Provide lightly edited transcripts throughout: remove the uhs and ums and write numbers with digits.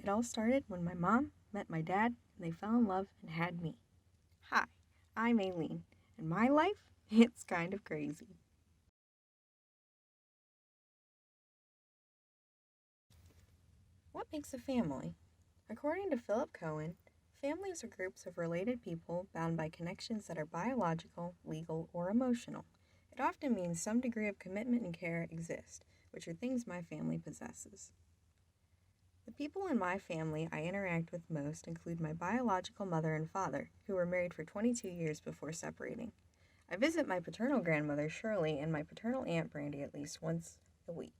It all started when my mom met my dad and they fell in love and had me. Hi, I'm Aileen, and my life, it's kind of crazy. What makes a family? According to Philip Cohen, families are groups of related people bound by connections that are biological, legal, or emotional. It often means some degree of commitment and care exist, which are things my family possesses. The people in my family I interact with most include my biological mother and father, who were married for 22 years before separating. I visit my paternal grandmother, Shirley, and my paternal aunt, Brandy, at least once a week.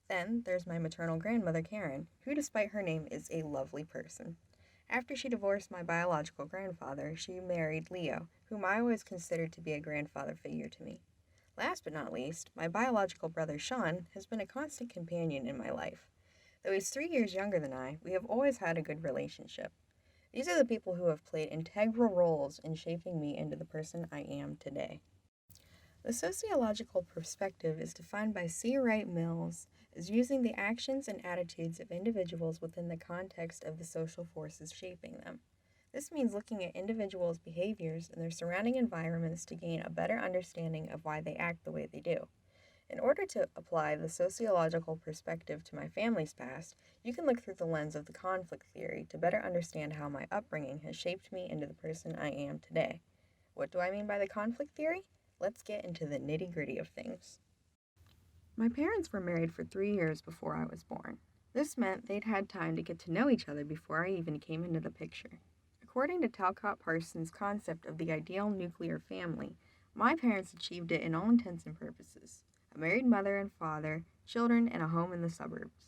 Then there's my maternal grandmother, Karen, who, despite her name, is a lovely person. After she divorced my biological grandfather, she married Leo, whom I always considered to be a grandfather figure to me. Last but not least, my biological brother, Sean, has been a constant companion in my life. Though he's 3 years younger than I, we have always had a good relationship. These are the people who have played integral roles in shaping me into the person I am today. The sociological perspective is defined by C. Wright Mills as using the actions and attitudes of individuals within the context of the social forces shaping them. This means looking at individuals' behaviors and their surrounding environments to gain a better understanding of why they act the way they do. In order to apply the sociological perspective to my family's past, you can look through the lens of the conflict theory to better understand how my upbringing has shaped me into the person I am today. What do I mean by the conflict theory? Let's get into the nitty-gritty of things. My parents were married for 3 years before I was born. This meant they'd had time to get to know each other before I even came into the picture. According to Talcott Parsons' concept of the ideal nuclear family, my parents achieved it in all intents and purposes. A married mother and father, children, and a home in the suburbs.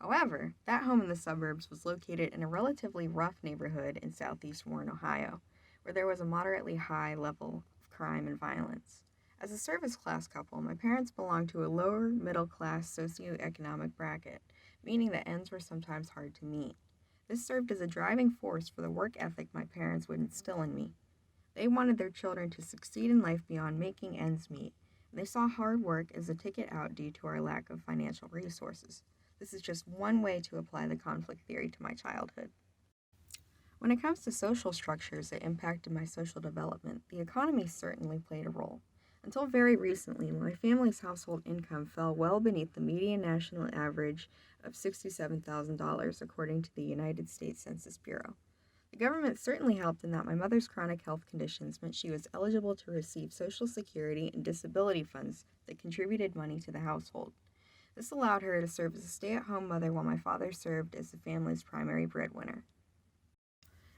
However, that home in the suburbs was located in a relatively rough neighborhood in southeast Warren, Ohio, where there was a moderately high level of crime and violence. As a service class couple, my parents belonged to a lower middle class socioeconomic bracket, meaning that ends were sometimes hard to meet. This served as a driving force for the work ethic my parents would instill in me. They wanted their children to succeed in life beyond making ends meet, and they saw hard work as a ticket out due to our lack of financial resources. This is just one way to apply the conflict theory to my childhood. When it comes to social structures that impacted my social development, the economy certainly played a role. Until very recently, my family's household income fell well beneath the median national average of $67,000, according to the United States Census Bureau. The government certainly helped in that my mother's chronic health conditions meant she was eligible to receive Social Security and disability funds that contributed money to the household. This allowed her to serve as a stay-at-home mother while my father served as the family's primary breadwinner.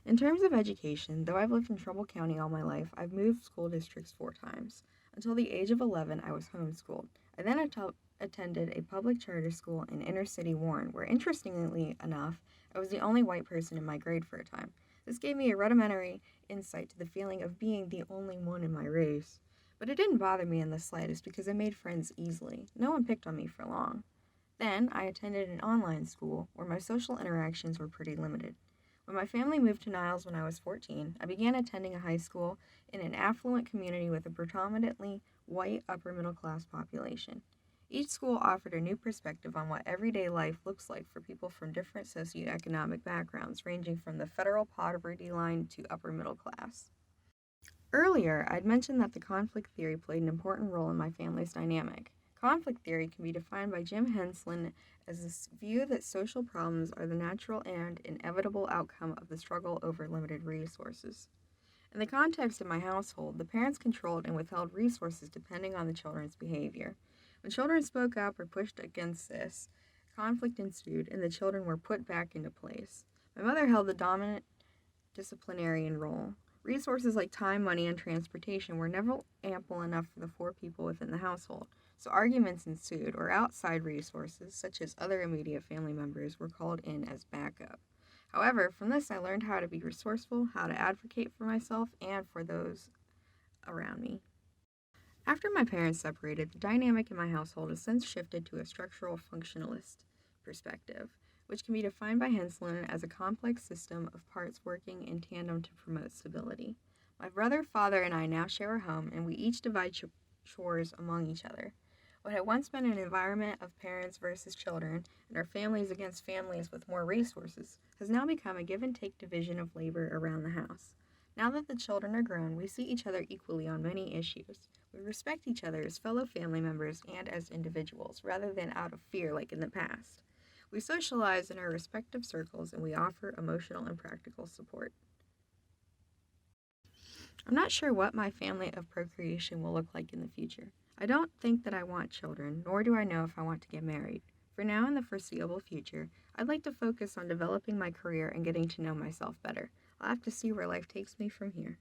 In terms of education, though I've lived in Trumbull County all my life, I've moved school districts 4 times. Until the age of 11, I was homeschooled. I then attended a public charter school in inner-city Warren, where, interestingly enough, I was the only white person in my grade for a time. This gave me a rudimentary insight to the feeling of being the only one in my race. But it didn't bother me in the slightest because I made friends easily. No one picked on me for long. Then, I attended an online school where my social interactions were pretty limited. When my family moved to Niles when I was 14, I began attending a high school in an affluent community with a predominantly white upper-middle-class population. Each school offered a new perspective on what everyday life looks like for people from different socioeconomic backgrounds, ranging from the federal poverty line to upper middle class. Earlier, I'd mentioned that the conflict theory played an important role in my family's dynamic. Conflict theory can be defined by Jim Henslin as this view that social problems are the natural and inevitable outcome of the struggle over limited resources. In the context of my household, the parents controlled and withheld resources depending on the children's behavior. When children spoke up or pushed against this, conflict ensued and the children were put back into place. My mother held the dominant disciplinarian role. Resources like time, money, and transportation were never ample enough for the 4 people within the household, so arguments ensued, or outside resources, such as other immediate family members, were called in as backup. However, from this I learned how to be resourceful, how to advocate for myself and for those around me. After my parents separated, the dynamic in my household has since shifted to a structural functionalist perspective, which can be defined by Henslin as a complex system of parts working in tandem to promote stability. My brother, father, and I now share a home, and we each divide chores among each other. What had once been an environment of parents versus children and our families against families with more resources has now become a give and take division of labor around the house. Now that the children are grown, we see each other equally on many issues. We respect each other as fellow family members and as individuals, rather than out of fear like in the past. We socialize in our respective circles and we offer emotional and practical support. I'm not sure what my family of procreation will look like in the future. I don't think that I want children, nor do I know if I want to get married. For now and the foreseeable future, I'd like to focus on developing my career and getting to know myself better. I'll have to see where life takes me from here.